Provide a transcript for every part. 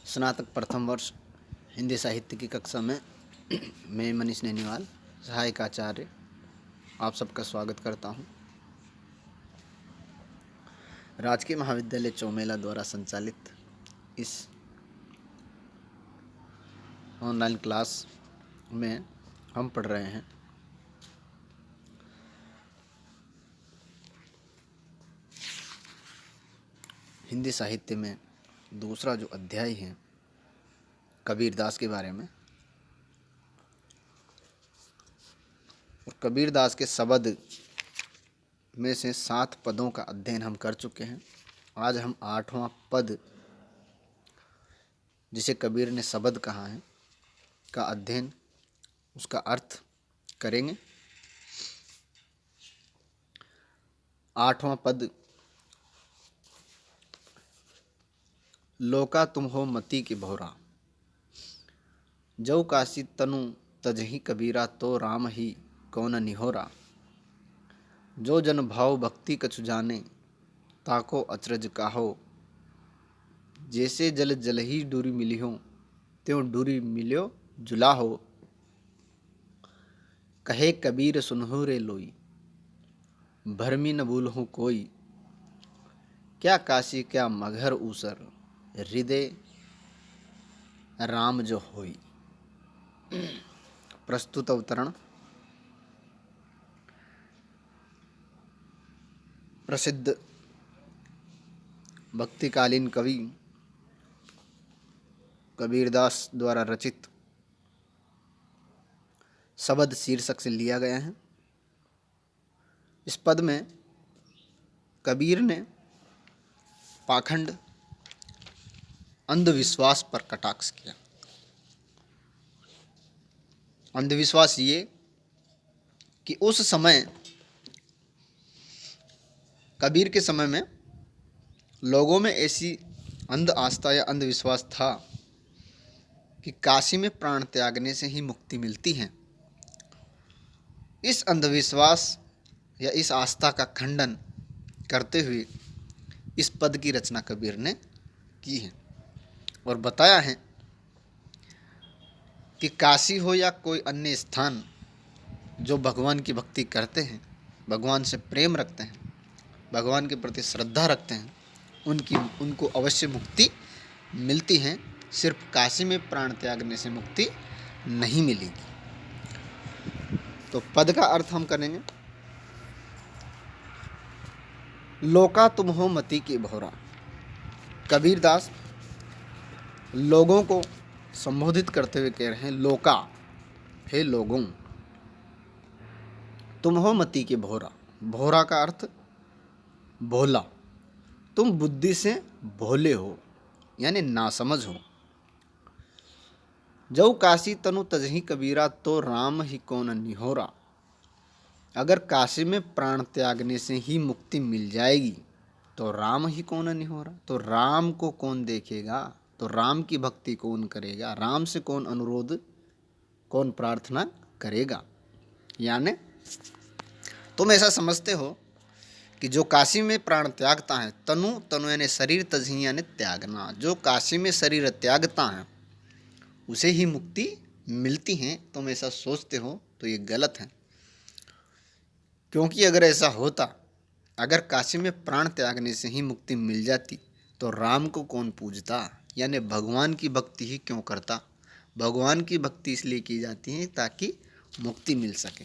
स्नातक प्रथम वर्ष हिंदी साहित्य की कक्षा में मैं मनीष नैनीवाल सहायक आचार्य आप सबका स्वागत करता हूं। राजकीय महाविद्यालय चौमेला द्वारा संचालित इस ऑनलाइन क्लास में हम पढ़ रहे हैं हिंदी साहित्य में दूसरा जो अध्याय है कबीरदास के बारे में। और कबीरदास के शब्द में से 7 पदों का अध्ययन हम कर चुके हैं। आज हम 8वां पद, जिसे कबीर ने शब्द कहा है, का अध्ययन, उसका अर्थ करेंगे। 8वां पद, लोका तुम हो मति के भौरा, जौ काशी तनु तजहि कबीरा, तो राम ही कौन निहोरा, जो जन भाव भक्ति कछु जाने, ताको अचरज काहो, जैसे जल जल ही डूरी मिली हो, त्यों डूरी मिल्यो जुला हो, कहे कबीर सुनहु रे लोई, भरमी न भूलहु कोई, क्या काशी क्या मगहर ऊसर, हृदय राम जो होई। प्रस्तुत अवतरण। प्रसिद्ध भक्तिकालीन कवि कबीरदास द्वारा रचित शब्द शीर्षक से लिया गया है। इस पद में कबीर ने पाखंड अंधविश्वास पर कटाक्ष किया। अंधविश्वास ये कि उस समय, कबीर के समय में लोगों में ऐसी अंध आस्था या अंधविश्वास था कि काशी में प्राण त्यागने से ही मुक्ति मिलती है। इस अंधविश्वास या इस आस्था का खंडन करते हुए इस पद की रचना कबीर ने की है और बताया है कि काशी हो या कोई अन्य स्थान, जो भगवान की भक्ति करते हैं, भगवान से प्रेम रखते हैं, भगवान के प्रति श्रद्धा रखते हैं, उनको अवश्य मुक्ति मिलती है। सिर्फ काशी में प्राण त्यागने से मुक्ति नहीं मिलेगी। तो पद का अर्थ हम करेंगे। लोका तुम हो मति के भौरा। कबीरदास लोगों को संबोधित करते हुए कह रहे हैं, लोका, हे लोगों, तुम हो मति के भौरा। भौरा का अर्थ भोला। तुम बुद्धि से भोले हो, यानी नासमझ हो। जौ काशी तनु तजहि कबीरा, तो राम ही कौन निहोरा। अगर काशी में प्राण त्यागने से ही मुक्ति मिल जाएगी तो राम ही कौन निहोरा, तो राम को कौन देखेगा, तो राम की भक्ति कौन करेगा, राम से कौन अनुरोध, कौन प्रार्थना करेगा। यानी तुम ऐसा समझते हो कि जो काशी में प्राण त्यागता है, तनु यानी शरीर, तजहि यानी त्यागना, जो काशी में शरीर त्यागता है उसे ही मुक्ति मिलती है। तुम ऐसा सोचते हो तो ये गलत है। क्योंकि अगर ऐसा होता, अगर काशी में प्राण त्यागने से ही मुक्ति मिल जाती तो राम को कौन पूजता, यानी भगवान की भक्ति ही क्यों करता। भगवान की भक्ति इसलिए की जाती है ताकि मुक्ति मिल सके।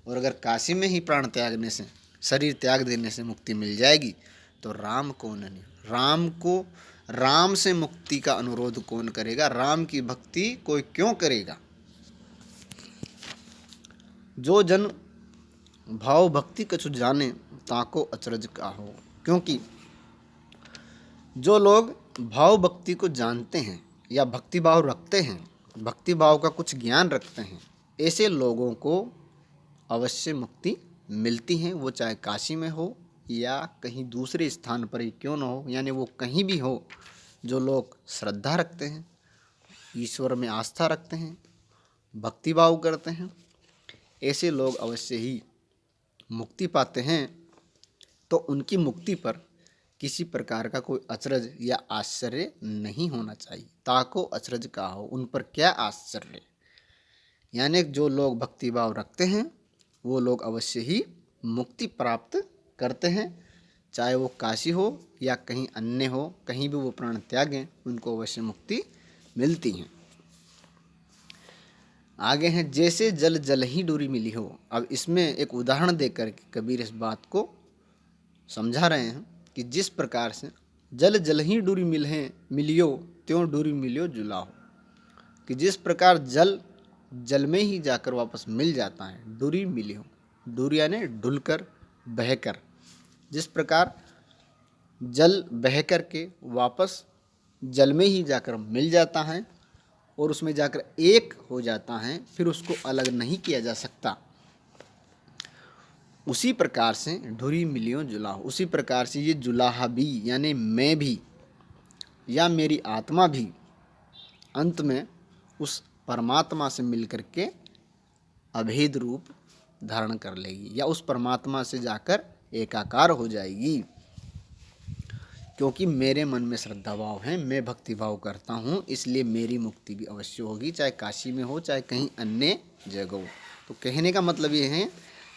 और अगर काशी में ही प्राण त्यागने से, शरीर त्याग देने से मुक्ति मिल जाएगी तो राम कौन नहीं, राम को, राम से मुक्ति का अनुरोध कौन करेगा, राम की भक्ति कोई क्यों करेगा। जो जन भाव भक्ति कछु जाने, ताको अचरज काहो। क्योंकि जो लोग भाव भक्ति को जानते हैं या भक्ति भाव रखते हैं, भक्ति भाव का कुछ ज्ञान रखते हैं, ऐसे लोगों को अवश्य मुक्ति मिलती है। वो चाहे काशी में हो या कहीं दूसरे स्थान पर ही क्यों न हो, यानी वो कहीं भी हो। जो लोग श्रद्धा रखते हैं, ईश्वर में आस्था रखते हैं, भक्ति भाव करते हैं, ऐसे लोग अवश्य ही मुक्ति पाते हैं। तो उनकी मुक्ति पर किसी प्रकार का कोई अचरज या आश्चर्य नहीं होना चाहिए। ताको अचरज का हो, उन पर क्या आश्चर्य। यानी जो लोग भक्तिभाव रखते हैं वो लोग अवश्य ही मुक्ति प्राप्त करते हैं, चाहे वो काशी हो या कहीं अन्य हो, कहीं भी वो प्राण त्यागें उनको अवश्य मुक्ति मिलती है। आगे हैं, जैसे जल जल ही डोरी मिली हो। अब इसमें एक उदाहरण देकर के कबीर इस बात को समझा रहे हैं कि जिस प्रकार से जल जल ही डोरी मिलियो त्यों डोरी मिलियो जुलाहो, कि जिस प्रकार जल जल में ही जाकर वापस मिल जाता है, डोरी मिली हो, डोरी यानी ढुलकर बहकर, जिस प्रकार जल बह कर के वापस जल में ही जाकर मिल जाता है और उसमें जाकर एक हो जाता है, फिर उसको अलग नहीं किया जा सकता, उसी प्रकार से ढुरी मिलियों जुलाह, उसी प्रकार से ये जुलाहा भी यानी मैं भी या मेरी आत्मा भी अंत में उस परमात्मा से मिलकर के अभेद रूप धारण कर लेगी या उस परमात्मा से जाकर एकाकार हो जाएगी। क्योंकि मेरे मन में श्रद्धा भाव है, मैं भक्ति भाव करता हूँ, इसलिए मेरी मुक्ति भी अवश्य होगी, चाहे काशी में हो चाहे कहीं अन्य जगह हो। तो कहने का मतलब ये है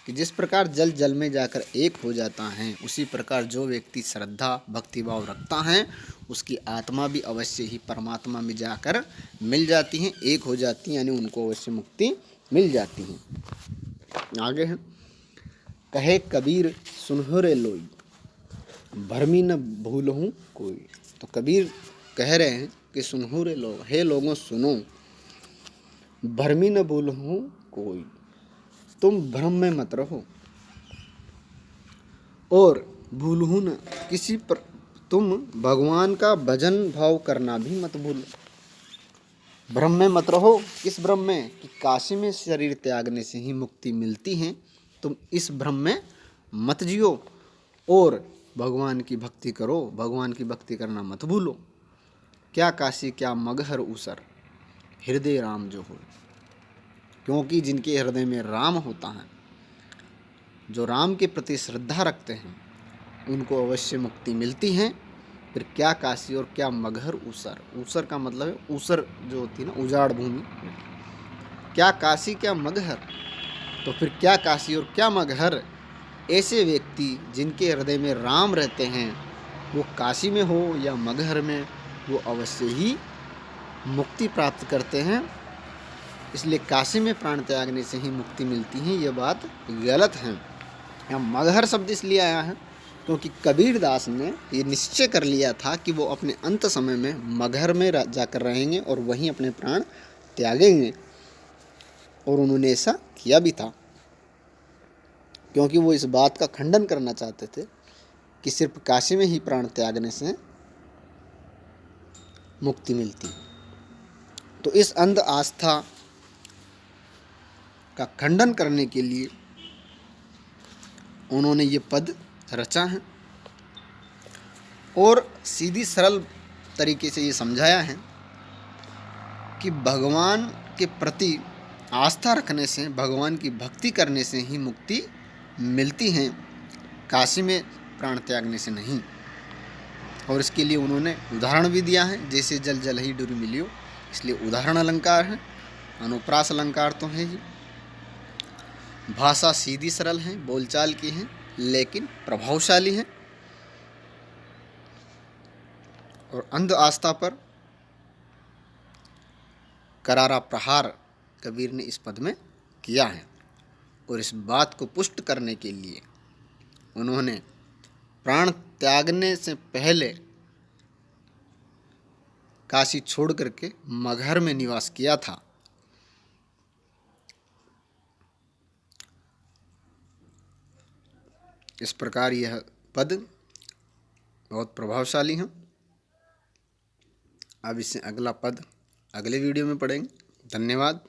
कि जिस प्रकार जल जल में जाकर एक हो जाता है, उसी प्रकार जो व्यक्ति श्रद्धा भक्ति भाव रखता है उसकी आत्मा भी अवश्य ही परमात्मा में जाकर मिल जाती है, एक हो जाती है, यानी उनको अवश्य मुक्ति मिल जाती है। आगे है, कहे कबीर सुनहु रे लोई, भरमी न भूलहूँ कोई। तो कबीर कह रहे हैं कि सुनहु रे लोग, हे लोगों सुनो, भरमी न भूलहूँ कोई, तुम भ्रम में मत रहो और भूलहूँ न किसी पर, तुम भगवान का भजन भाव करना भी मत भूलो। भ्रम में मत रहो, किस भ्रम में, कि काशी में शरीर त्यागने से ही मुक्ति मिलती है, तुम इस भ्रम में मत जियो और भगवान की भक्ति करो, भगवान की भक्ति करना मत भूलो। क्या काशी क्या मगहर ऊसर, हृदय राम जो हो। क्योंकि जिनके हृदय में राम होता है, जो राम के प्रति श्रद्धा रखते हैं, उनको अवश्य मुक्ति मिलती है। फिर क्या काशी और क्या मगहर ऊसर, ऊसर का मतलब है ऊसर जो होती है ना, उजाड़ भूमि। क्या काशी क्या मगहर, तो फिर क्या काशी और क्या मगहर, ऐसे व्यक्ति जिनके हृदय में राम रहते हैं, वो काशी में हो या मगहर में, वो अवश्य ही मुक्ति प्राप्त करते हैं। इसलिए काशी में प्राण त्यागने से ही मुक्ति मिलती है, ये बात गलत है। यहाँ मगहर शब्द इसलिए आया है क्योंकि कबीर दास ने ये निश्चय कर लिया था कि वो अपने अंत समय में मगहर में जाकर रहेंगे और वहीं अपने प्राण त्यागेंगे, और उन्होंने ऐसा किया भी था, क्योंकि वो इस बात का खंडन करना चाहते थे कि सिर्फ काशी में ही प्राण त्यागने से मुक्ति मिलती। तो इस अंध आस्था का खंडन करने के लिए उन्होंने ये पद रचा है और सीधी सरल तरीके से ये समझाया है कि भगवान के प्रति आस्था रखने से, भगवान की भक्ति करने से ही मुक्ति मिलती है, काशी में प्राण त्यागने से नहीं। और इसके लिए उन्होंने उदाहरण भी दिया है, जैसे जल जल ही डोरी मिलियो, इसलिए उदाहरण अलंकार है, अनुप्रास अलंकार तो है ही। भाषा सीधी सरल है, बोलचाल की है, लेकिन प्रभावशाली है। और अंध आस्था पर करारा प्रहार कबीर ने इस पद में किया है। और इस बात को पुष्ट करने के लिए उन्होंने प्राण त्यागने से पहले काशी छोड़ करके मगहर में निवास किया था। इस प्रकार यह पद बहुत प्रभावशाली है। अब इससे अगला पद अगले वीडियो में पढ़ेंगे। धन्यवाद।